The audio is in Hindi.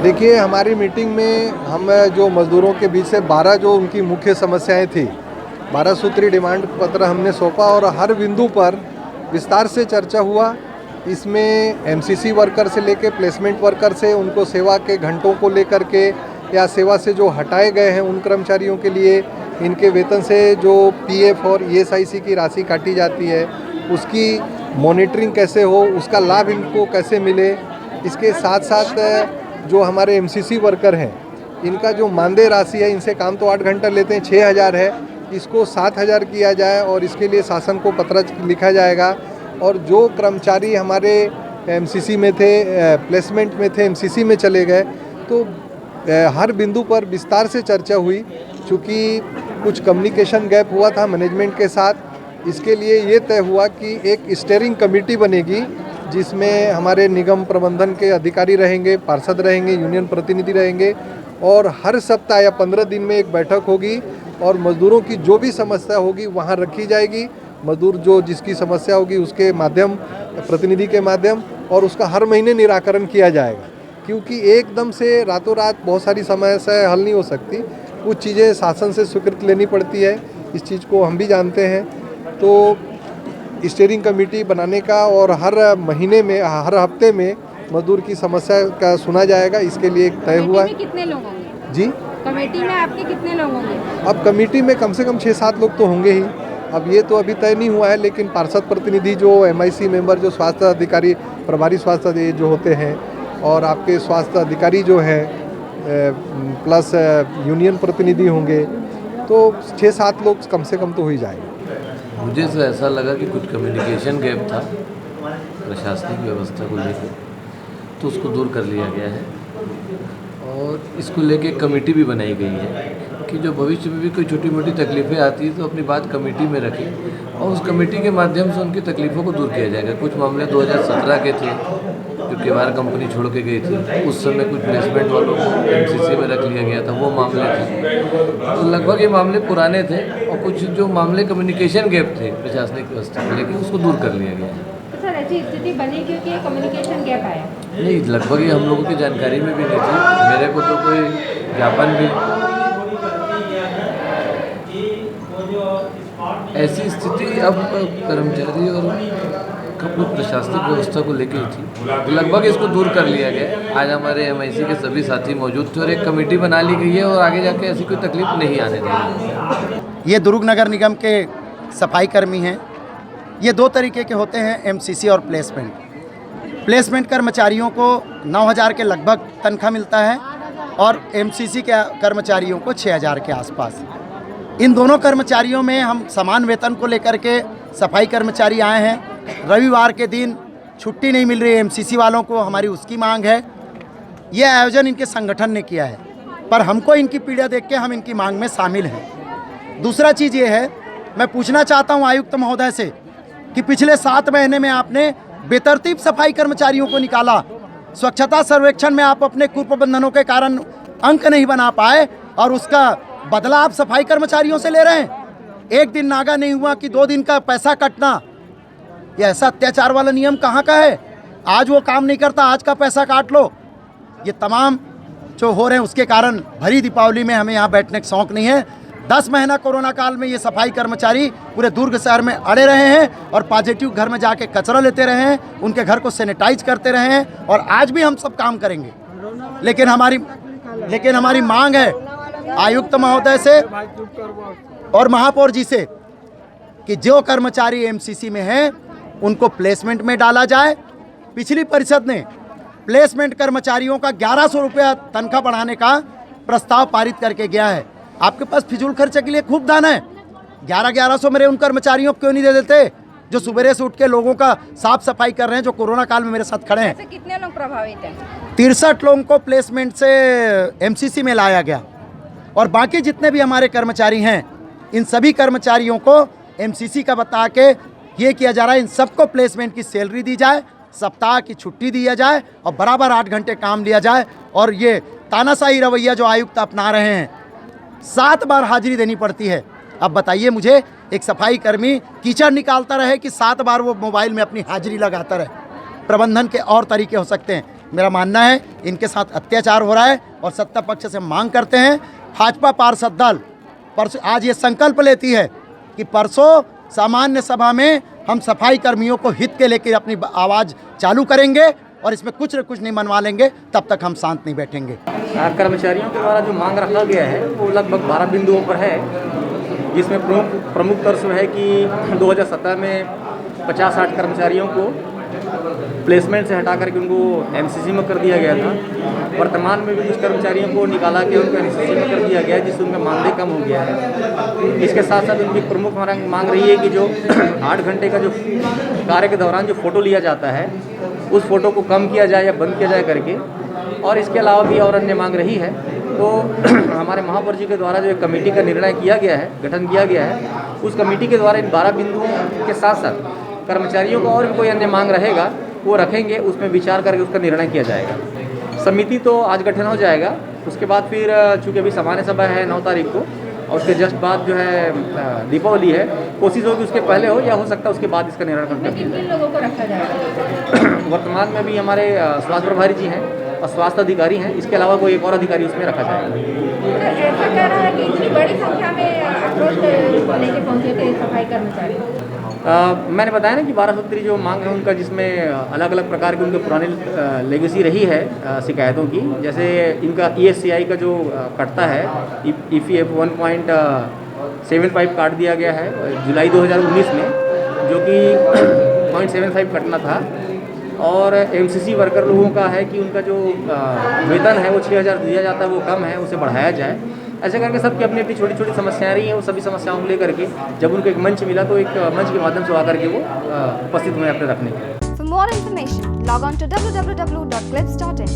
देखिए, हमारी मीटिंग में हम जो मज़दूरों के बीच से 12 जो उनकी मुख्य समस्याएं थी, 12 सूत्री डिमांड पत्र हमने सौंपा और हर बिंदु पर विस्तार से चर्चा हुआ। इसमें एमसीसी वर्कर से लेकर प्लेसमेंट वर्कर से उनको सेवा के घंटों को लेकर के या सेवा से जो हटाए गए हैं उन कर्मचारियों के लिए इनके वेतन से जो पीएफ और ईएसआईसी की राशि काटी जाती है उसकी मॉनिटरिंग कैसे हो, उसका लाभ इनको कैसे मिले। इसके साथ साथ जो हमारे एमसीसी वर्कर हैं इनका जो मानदेय राशि है, इनसे काम तो 8 घंटा लेते हैं, 6,000 है, इसको 7,000 किया जाए और इसके लिए शासन को पत्र लिखा जाएगा। और जो कर्मचारी हमारे एमसीसी में थे, प्लेसमेंट में थे, एमसीसी में चले गए, तो हर बिंदु पर विस्तार से चर्चा हुई। चूँकि कुछ कम्युनिकेशन गैप हुआ था मैनेजमेंट के साथ, इसके लिए ये तय हुआ कि एक स्टीयरिंग कमेटी बनेगी जिसमें हमारे निगम प्रबंधन के अधिकारी रहेंगे, पार्षद रहेंगे, यूनियन प्रतिनिधि रहेंगे और हर सप्ताह या 15 दिन में एक बैठक होगी और मज़दूरों की जो भी समस्या होगी वहाँ रखी जाएगी। मज़दूर जो जिसकी समस्या होगी उसके माध्यम, प्रतिनिधि के माध्यम, और उसका हर महीने निराकरण किया जाएगा। क्योंकि एकदम से रातों रात बहुत सारी समस्याएं हल नहीं हो सकती, कुछ चीज़ें शासन से स्वीकृति लेनी पड़ती है, इस चीज़ को हम भी जानते हैं। तो स्टीयरिंग कमेटी बनाने का और हर महीने में, हर हफ्ते में मजदूर की समस्या का सुना जाएगा, इसके लिए एक तय हुआ है। कितने लोग होंगे जी? कमेटी में आपके कितने लोग होंगे? अब कमेटी में कम से कम 6-7 लोग तो होंगे ही। अब ये तो अभी तय नहीं हुआ है, लेकिन पार्षद प्रतिनिधि जो एमआईसी मेंबर, जो स्वास्थ्य अधिकारी, प्रभारी स्वास्थ्य जो होते हैं, और आपके स्वास्थ्य अधिकारी जो हैं, प्लस यूनियन प्रतिनिधि होंगे, तो 6-7 लोग कम से कम तो हो ही जाएंगे। मुझे तो ऐसा लगा कि कुछ कम्युनिकेशन गैप था प्रशासनिक व्यवस्था को लेकर, तो उसको दूर कर लिया गया है और इसको लेके कमेटी भी बनाई गई है कि जो भविष्य में भी कोई छोटी मोटी तकलीफ़ें आती हैं तो अपनी बात कमेटी में रखें और उस कमेटी के माध्यम से उनकी तकलीफ़ों को दूर किया जाएगा। कुछ मामले 2017 के थे जो केवार कंपनी छोड़ के गई थी, उस समय कुछ प्लेसमेंट वालों को एमसीसी में रख लिया गया था, वो मामले थे। तो लगभग ये मामले पुराने थे और कुछ जो मामले कम्युनिकेशन गैप थे प्रशासनिक व्यवस्था को लेकर, उसको दूर कर लिया गया है। तो सर ऐसी स्थिति बनी क्योंकि कम्युनिकेशन गैप आया? नहीं, लगभग ये हम लोगों की जानकारी में भी नहीं थी। मेरे को तो कोई ज्ञापन भी, ऐसी स्थिति अब कर्मचारी और प्रशासनिक व्यवस्था को लेकर ही थी, तो लगभग इसको दूर कर लिया गया। आज हमारे एमआईसी के सभी साथी मौजूद थे और एक कमेटी बना ली गई है और आगे जाके ऐसी कोई तकलीफ नहीं आने देंगे। ये दुर्ग नगर निगम के सफाई कर्मी हैं। ये 2 तरीके के होते हैं, एमसीसी और प्लेसमेंट कर्मचारियों को 9,000 के लगभग तनख्वाह मिलता है और एमसीसी के कर्मचारियों को 6,000 के आसपास। इन दोनों कर्मचारियों में हम समान वेतन को लेकर के सफाई कर्मचारी आए हैं। रविवार के दिन छुट्टी नहीं मिल रही है एमसीसी वालों को, हमारी उसकी मांग है। ये आयोजन इनके संगठन ने किया है, पर हमको इनकी पीड़ा देख के हम इनकी मांग में शामिल हैं। दूसरा चीज़ ये है, मैं पूछना चाहता हूँ आयुक्त महोदय से कि पिछले 7 महीने में आपने बेतरतीब सफाई कर्मचारियों को निकाला। स्वच्छता सर्वेक्षण में आप अपने कुप्रबंधनों के कारण अंक नहीं बना पाए और उसका बदला आप सफाई कर्मचारियों से ले रहे हैं। एक दिन नागा नहीं हुआ कि 2 दिन का पैसा कटना, ये ऐसा अत्याचार वाला नियम कहाँ का है? आज वो काम नहीं करता, आज का पैसा काट लो। ये तमाम जो हो रहे हैं उसके कारण भरी दीपावली में हमें यहाँ बैठने का शौक़ नहीं है। 10 महीना कोरोना काल में ये सफाई कर्मचारी पूरे दुर्ग शहर में अड़े रहे हैं और पॉजिटिव घर में जाके कचरा लेते रहे हैं, उनके घर को सैनिटाइज करते रहे हैं और आज भी हम सब काम करेंगे। लेकिन हमारी मांग है आयुक्त महोदय से और महापौर जी से कि जो कर्मचारी एमसीसी में हैं उनको प्लेसमेंट में डाला जाए। पिछली परिषद ने प्लेसमेंट कर्मचारियों का 1100 रुपया तनख्वाह बढ़ाने का प्रस्ताव पारित करके गया है। आपके पास फिजूल खर्चे के लिए खूब धन है, 1100 मेरे उन कर्मचारियों को क्यों नहीं दे देते जो सुबह से उठ के लोगों का साफ सफाई कर रहे हैं, जो कोरोना काल में मेरे साथ खड़े हैं। कितने लोग प्रभावित हैं? 63 लोगों को प्लेसमेंट से एमसीसी में लाया गया और बाकी जितने भी हमारे कर्मचारी हैं, इन सभी कर्मचारियों को एमसीसी का बता के ये किया जा रहा है, इन सबको प्लेसमेंट की सैलरी दी जाए, सप्ताह की छुट्टी दिया जाए और बराबर 8 घंटे काम लिया जाए। और ये तानाशाही रवैया जो आयुक्त अपना रहे हैं, 7 बार हाजिरी देनी पड़ती है। अब बताइए मुझे, एक सफाई कर्मी कीचड़ निकालता रहे कि 7 बार वो मोबाइल में अपनी हाजिरी लगाता रहे? प्रबंधन के और तरीके हो सकते हैं। मेरा मानना है इनके साथ अत्याचार हो रहा है और सत्ता पक्ष से मांग करते हैं भाजपा पार्षद दल परसों आज ये संकल्प लेती है कि परसों सामान्य सभा में हम सफाई कर्मियों को हित के लेकर अपनी आवाज़ चालू करेंगे और इसमें कुछ न कुछ नहीं मनवा लेंगे, तब तक हम शांत नहीं बैठेंगे। कर्मचारियों के द्वारा जो मांग रखा गया है वो लगभग 12 बिंदुओं पर है, जिसमें प्रमुख तर्ज है कि 2017 में 50-60 कर्मचारियों को प्लेसमेंट से हटा करके उनको एमसीसी में कर दिया गया था। वर्तमान में भी कुछ कर्मचारियों को निकाला के उनको एमसीसी में कर दिया गया है, जिससे उनका मानदेय कम हो गया है। इसके साथ साथ उनकी प्रमुख मांग रही है कि जो 8 घंटे का जो कार्य के दौरान जो फ़ोटो लिया जाता है उस फ़ोटो को कम किया जाए या बंद किया जाए करके। और इसके अलावा भी और अन्य मांग रही है। तो हमारे महापौर जी के द्वारा जो एक कमेटी का निर्णय किया गया है, गठन किया गया है, उस कमेटी के द्वारा इन 12 बिंदुओं के साथ साथ कर्मचारियों को और भी कोई अन्य मांग रहेगा वो रखेंगे, उसमें विचार करके उसका निर्णय किया जाएगा। समिति तो आज गठन हो जाएगा, उसके बाद फिर चूँकि अभी सामान्य सभा है 9 तारीख को और उसके जस्ट बाद जो है दीपावली है, कोशिश होगी उसके पहले हो या हो सकता है उसके बाद इसका निर्णय कर किन किन लोगों को रखा जाएगा? वर्तमान में भी हमारे स्वास्थ्य प्रभारी जी हैं और स्वास्थ्य अधिकारी हैं, इसके अलावा कोई एक और अधिकारी उसमें रखा जाएगा। तो ऐसा कह रहा है कि इतनी बड़ी संख्या में अप्रोच लेके पहुंचे थे सफाई कर्मचारी। मैंने बताया ना कि 12 सूत्री जो मांग है उनका, जिसमें अलग अलग प्रकार की उनके पुरानी लेगेसी रही है शिकायतों की। जैसे इनका ESCI का जो कटता है EPF 1.75 काट दिया गया है जुलाई 2019 में, जो कि 0.75 कटना था। और MCC वर्कर लोगों का है कि उनका जो वेतन है वो 6,000 दिया जाता है, वो कम है, उसे बढ़ाया जाए। ऐसे करके सबकी अपनी अपनी छोटी छोटी समस्याएं रही हैं। वो सभी समस्याओं को लेकर के जब उनको एक मंच मिला तो एक मंच के माध्यम से आकर के वो उपस्थित हुए अपने रखने के लिए। For more information, log on to www.clips.in.